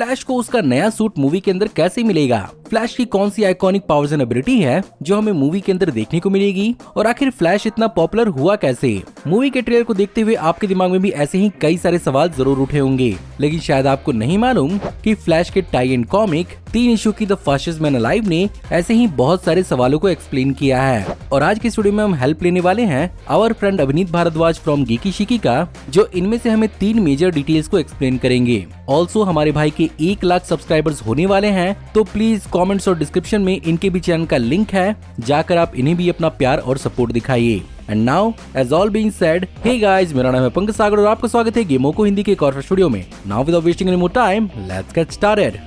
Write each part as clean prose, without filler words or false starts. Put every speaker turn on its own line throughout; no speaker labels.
Flash को उसका नया सूट मूवी के अंदर कैसे मिलेगा, फ्लैश की कौन सी आइकॉनिक पावर्स एंड एबिलिटी है जो हमें मूवी के अंदर देखने को मिलेगी, और आखिर फ्लैश इतना पॉपुलर हुआ कैसे। मूवी के ट्रेलर को देखते हुए आपके दिमाग में भी ऐसे ही कई सारे सवाल जरूर उठे होंगे, लेकिन शायद आपको नहीं मालूम कि फ्लैश के टाई एंड कॉमिक 3 इशू की द फास्टेस्ट मैन अलाइव ने ऐसे ही बहुत सारे सवालों को एक्सप्लेन किया है। और आज के वीडियो में हम हेल्प लेने वाले हैं आवर फ्रेंड अभिनीत भारद्वाज फ्रॉम गीकी शिकी का, जो इनमें से हमें 3 मेजर डिटेल्स को एक्सप्लेन करेंगे। ऑल्सो हमारे भाई के 1 लाख सब्सक्राइबर्स होने वाले हैं, तो प्लीज कमेंट्स और डिस्क्रिप्शन में इनके भी चैनल का लिंक है, जाकर आप इन्हें भी अपना प्यार और सपोर्ट दिखाइए। And now as all being said, hey guys, मेरा नाम है पंकज सागर और आपका स्वागत है गेमों को हिंदी के एक और स्टूडियो में। Now without wasting any more time, let's get started.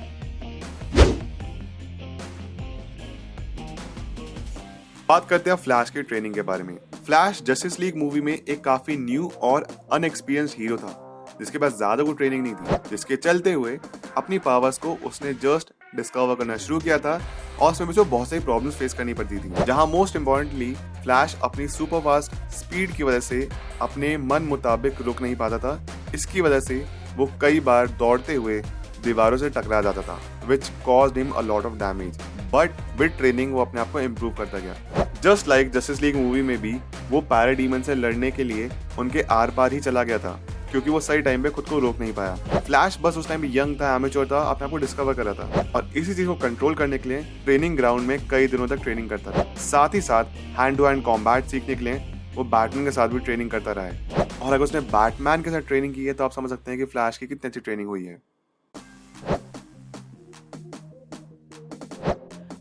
बात करते हैं फ्लैश की ट्रेनिंग के बारे में। फ्लैश जस्टिस लीग मूवी में एक काफी न्यू और अनएक्सपीरियंस हीरो था, जिसके पास ज्यादा कोई ट्रेनिंग नहीं थी, जिसके चलते हुए अपनी पावर्स को उसने जस्ट डिस्कवर करना शुरू किया था और उसमें मुझे बहुत सारी प्रॉब्लम्स फेस करनी पड़ती थी। जहां मोस्ट इम्पोर्टेंटली फ्लैश अपनी सुपर फास्ट स्पीड की वजह से अपने मन मुताबिक रुक नहीं पाता था। इसकी वजह से वो कई बार दौड़ते हुए दीवारों से टकरा जाता था, which caused him a lot of damage. But with training वो अपने आप को इम्प्रूव करता गया। Just like Justice League movie में भी वो पैराडीमन से लड़ने के लिए उनके आर पार ही चला गया था, क्योंकि वो सही टाइम पे खुद को रोक नहीं पाया। फ्लैश बस उस टाइम पे यंग था, एमेच्योर था, अपने आप को डिस्कवर कर रहा था और इसी चीज को कंट्रोल करने के लिए ट्रेनिंग ग्राउंड में कई दिनों तक ट्रेनिंग करता था। साथ ही साथ हैंड टू हैंड कॉम्बैट सीखने के लिए वो बैटमैन के साथ भी ट्रेनिंग करता रहा है। और अगर उसने बैटमैन के साथ ट्रेनिंग की है तो आप समझ सकते हैं कि फ्लैश की कितनी अच्छी ट्रेनिंग हुई है।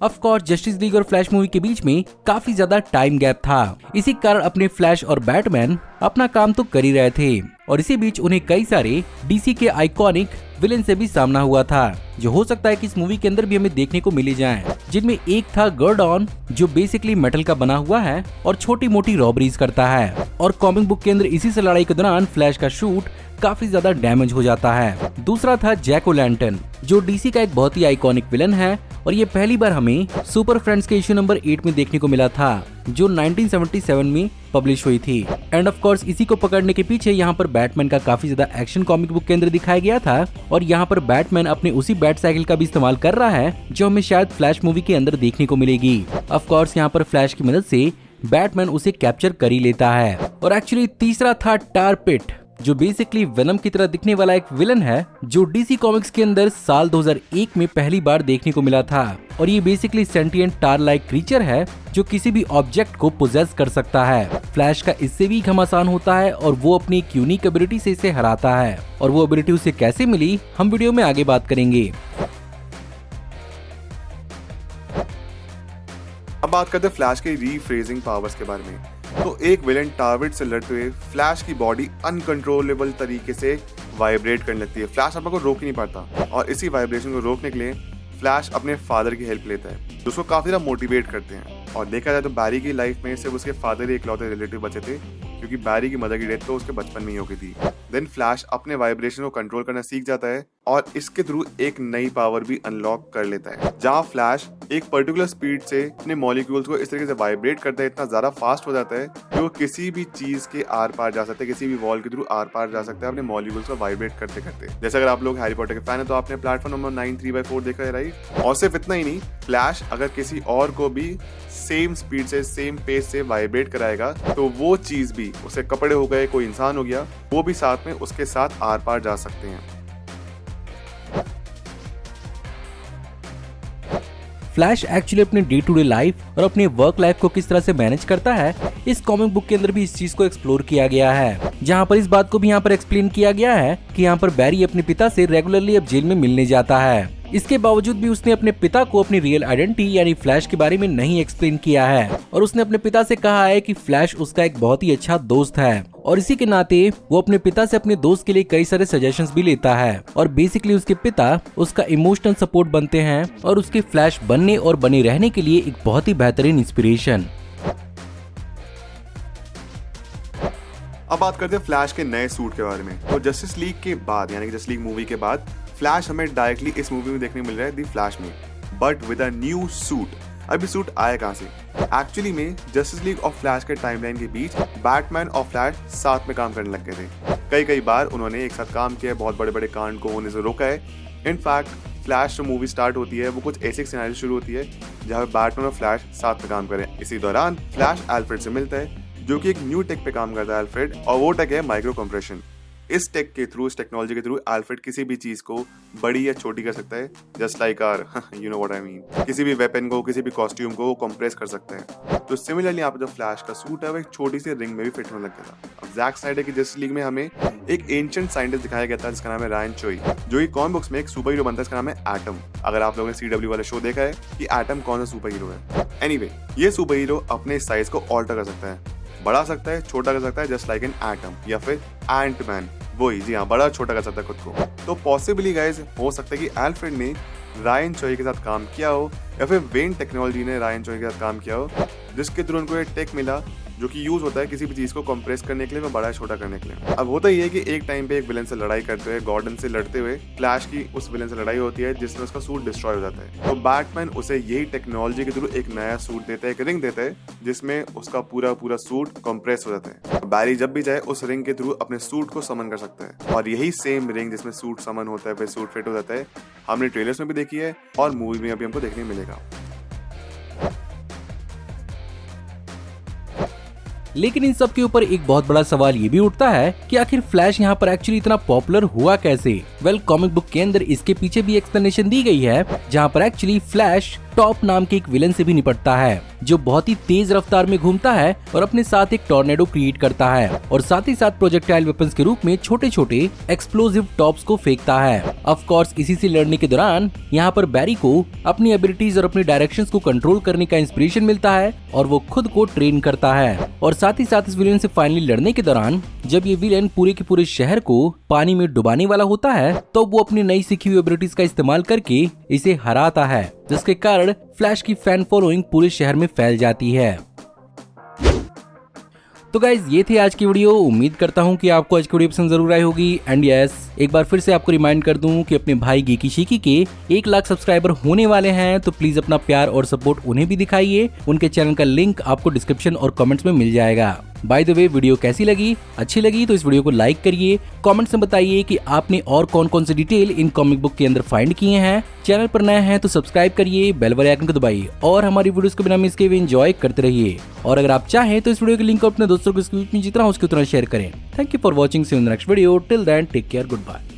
ऑफ कोर्स जस्टिस लीग और फ्लैश मूवी के बीच में काफी ज्यादा टाइम गैप था। इसी कारण अपने फ्लैश और बैटमैन अपना काम तो कर ही रहे थे और इसी बीच उन्हें कई सारे डीसी के आइकॉनिक विलेन से भी सामना हुआ था, जो हो सकता है कि इस मूवी के अंदर भी हमें देखने को मिले जाएं। जिनमें एक था गॉर्डन, जो बेसिकली मेटल का बना हुआ है और छोटी मोटी रॉबरीज करता है, और कॉमिक बुक के अंदर इसी से लड़ाई के दौरान फ्लैश का शूट काफी ज्यादा डैमेज हो जाता है। दूसरा था जैक ओ लैंटर्न, जो डीसी का एक बहुत ही आइकॉनिक विलन है और ये पहली बार हमें सुपर फ्रेंड्स के इशू नंबर 8 में देखने को मिला था, जो 1977 में पब्लिश हुई थी। एंड ऑफ कोर्स इसी को पकड़ने के पीछे यहाँ पर बैटमैन का काफी ज्यादा एक्शन कॉमिक बुक के अंदर दिखाया गया था, और यहाँ पर बैटमैन अपने उसी बैट साइकिल का भी इस्तेमाल कर रहा है जो हमें शायद फ्लैश मूवी के अंदर देखने को मिलेगी। ऑफ कोर्स यहाँ पर फ्लैश की मदद से बैटमैन उसे कैप्चर कर ही लेता है। और एक्चुअली तीसरा था टार पिट, जो बेसिकली वेनम की तरह दिखने वाला एक विलन है, जो डीसी कॉमिक्स के अंदर साल 2001 में पहली बार देखने को मिला था। और ये बेसिकली सेंटिएंट टार लाइक क्रीचर है जो किसी भी ऑब्जेक्ट को पोजेस कर सकता है। फ्लैश का इससे भी घमासान होता है और वो अपनी एक यूनिक एबिलिटी से इसे हराता है, और वो एबिलिटी उसे कैसे मिली हम वीडियो में आगे बात करेंगे।
अब बात करते हैं फ्लैश के रीफ्रेजिंग पावर्स के बारे में। तो एक विलेन टारगेट से लड़ते हुए फ्लैश की बॉडी अनकंट्रोलेबल तरीके से वाइब्रेट करने लगती है। फ्लैश अपने को रोक ही नहीं पाता और इसी वाइब्रेशन को रोकने के लिए फ्लैश अपने फादर की हेल्प लेता है, जो उसको काफी ज्यादा मोटिवेट करते हैं। और देखा जाए तो बैरी की लाइफ में सिर्फ उसके फादर ही इकलौते रिलेटिव बचे थे, क्योंकि बैरी की मदर की डेथ तो उसके बचपन में ही हो गई थी। देन फ्लैश अपने वाइब्रेशन को कंट्रोल करना सीख जाता है और इसके थ्रू एक नई पावर भी अनलॉक कर लेता है, जहां फ्लैश एक पर्टिकुलर स्पीड से अपने मॉलिक्यूल्स को इस तरीके से वाइब्रेट करता है, इतना ज्यादा फास्ट हो जाता है कि वो किसी भी चीज के आर पार जा सकता है, किसी भी वॉल के थ्रू आर पार जा सकता है अपने मॉलिक्यूल्स को वाइब्रेट करते करते। जैसे अगर आप लोग हैरी पॉटर के फैन है तो आपने प्लेटफॉर्म नंबर 9 3/4 देखा है, राइट। और सिर्फ इतना ही नहीं, फ्लैश अगर किसी और को भी सेम स्पीड से सेम पेस से वाइब्रेट कराएगा तो वो चीज भी, उसे कपड़े हो गए, कोई इंसान हो गया, वो भी साथ में उसके साथ आर पार जा सकते हैं।
फ्लैश एक्चुअली अपने डे टू डे लाइफ और अपने वर्क लाइफ को किस तरह से मैनेज करता है, इस कॉमिक बुक के अंदर भी इस चीज को एक्सप्लोर किया गया है, जहां पर इस बात को भी यहाँ पर एक्सप्लेन किया गया है कि यहाँ पर बैरी अपने पिता से रेगुलरली अब जेल में मिलने जाता है। इसके बावजूद भी उसने अपने पिता को अपनी रियल आइडेंटिटी यानी फ्लैश के बारे में नहीं एक्सप्लेन किया है, और उसने अपने पिता से कहा है कि फ्लैश उसका एक बहुत ही अच्छा दोस्त है, और इसी के नाते वो अपने पिता से अपने दोस्त के लिए कई सारे सजेशंस भी लेता है, और बेसिकली उसके पिता उसका इमोशनल सपोर्ट बनते हैं और उसके फ्लैश बनने और बने रहने के लिए एक बहुत ही बेहतरीन इंस्पिरेशन।
अब बात करते हैं फ्लैश के नए सूट के बारे में। तो जस्टिस लीग के बाद यानी कि जस्टिस लीग मूवी के बाद फ्लैश हमें डायरेक्टली इस मूवी में देखने मिल रहा है दी फ्लैश में, but with a new suit. अब सूट आया कहां से? एक्चुअली में जस्टिस लीग और फ्लैश के टाइमलाइन के बीच बैटमैन और फ्लैश साथ में काम करने लग गए थे। कई बार उन्होंने एक साथ काम किया, बहुत बड़े बड़े कांड को होने से रोका है, इनफैक्ट फ्लैश जो मूवी स्टार्ट होती है वो कुछ ऐसे सिनेरियो शुरू होती है जहाँ पे बैटमैन और फ्लैश साथ में काम करें। इसी दौरान फ्लैश एल्फ्रेड से मिलता है जो कि एक न्यू टेक पे काम करता है एल्फ्रेड, और वो टेक है माइक्रो कंप्रेशन। इस टेक के थ्रू, इस टेक्नोलॉजी के थ्रू एल्फ्रेड किसी भी चीज को बड़ी या छोटी कर सकता है, just like are you know what I mean. किसी भी वेपन को, किसी भी कॉस्ट्यूम को कंप्रेस कर सकते हैं। तो सिमिलरली यहाँ पे जो फ्लैश का सूट है वो एक छोटी सी रिंग में भी फिट होने लग गया था। अब जैक स्नाइडर की जस्टिस लीग में हमें एक एंशिएंट साइंटिस्ट दिखाया गया था जिसका नाम है रायन चोई, जो कि कॉमिक बुक्स में एक सुपर हीरो बनता है, इसका नाम है एटम। अगर आप लोगों ने CW वाला शो देखा है कि एटम कौन सा सुपर हीरो है। एनीवे, ये सुपर हीरो अपने साइज को ऑल्टर कर सकता है, बढ़ा सकता है, छोटा कर सकता है, जस्ट लाइक एन एटम, या फिर एंटमैन, वही, जी हाँ, बड़ा छोटा कर सकता है खुद को। तो पॉसिबली गाइज हो सकता है कि एल्फ्रेड ने रायन चोई के साथ काम किया हो, या फिर वेन टेक्नोलॉजी ने रायन चोई के साथ काम किया हो, जिसके थ्रू उनको ये टेक मिला जो कि यूज होता है किसी भी चीज को कंप्रेस करने के लिए, बड़ा छोटा करने के लिए। अब होता ही है कि एक टाइम पे एक विलन से लड़ाई करते हुए, गॉर्डन से लड़ते हुए फ्लैश की उस विलन से लड़ाई होती है जिसमें उसका सूट डिस्ट्रॉय हो जाता है। तो बैटमैन उसे यही टेक्नोलॉजी के थ्रू एक नया सूट देता है, एक रिंग देता है जिसमें उसका पूरा सूट कंप्रेस हो जाता है। बैरी जब भी जाए उस रिंग के थ्रू अपने सूट को समन कर सकता है, और यही सेम रिंग जिसमें सूट समन होता है, फिर सूट फिट हो जाता है, हमने ट्रेलर्स में भी देखी है और मूवी में अभी हमको देखने मिलेगा।
लेकिन इन सब के ऊपर एक बहुत बड़ा सवाल ये भी उठता है कि आखिर फ्लैश यहाँ पर एक्चुअली इतना पॉपुलर हुआ कैसे। वेल, कॉमिक बुक के अंदर इसके पीछे भी एक्सप्लेनेशन दी गई है, जहाँ पर एक्चुअली फ्लैश टॉप नाम के एक विलन से भी निपटता है जो बहुत ही तेज रफ्तार में घूमता है और अपने साथ एक टॉर्नेडो क्रिएट करता है, और साथ ही साथ प्रोजेक्टाइल वेपन्स के रूप में छोटे छोटे एक्सप्लोसिव टॉप्स को फेंकता है। ऑफ कोर्स इसी से लड़ने के दौरान यहाँ पर बैरी को अपनी एबिलिटीज और अपनी डायरेक्शंस को कंट्रोल करने का इंस्पिरेशन मिलता है और वो खुद को ट्रेन करता है। और साथ ही साथ इस विलन से फाइनली लड़ने के दौरान जब ये विलन पूरे के पूरे शहर को पानी में डुबाने वाला होता है तो वो अपनी नई सीखी हुई एबिलिटीज का इस्तेमाल करके इसे हराता है, जिसके कारण फ्लैश की फैन फॉलोइंग पूरे शहर में फैल जाती है। तो गाइज, ये थी आज की वीडियो। उम्मीद करता हूँ कि आपको आज की वीडियो पसंद जरूर आई होगी। एंड यस, एक बार फिर से आपको रिमाइंड कर दूं कि अपने भाई गीकी शिकी के 1 लाख सब्सक्राइबर होने वाले हैं, तो प्लीज अपना प्यार और सपोर्ट उन्हें भी दिखाइए। उनके चैनल का लिंक आपको डिस्क्रिप्शन और कमेंट्स में मिल जाएगा। बाय द वे, वीडियो कैसी लगी? अच्छी लगी तो इस वीडियो को लाइक करिए, कमेंट्स में बताइए कि आपने और कौन कौन से डिटेल इन कॉमिक बुक के अंदर फाइंड किए हैं। चैनल पर नए हैं तो सब्सक्राइब करिए, बेल वाले आइकन को दबाइए और हमारी वीडियोस को बिना मिस किए एंजॉय करते रहिए। और अगर आप चाहें तो इस वीडियो के लिंक को अपने दोस्तों के बीच में जितना हो सके उतना शेयर करें। Thank you for watching, see you in the next video. Till then take care, good bye.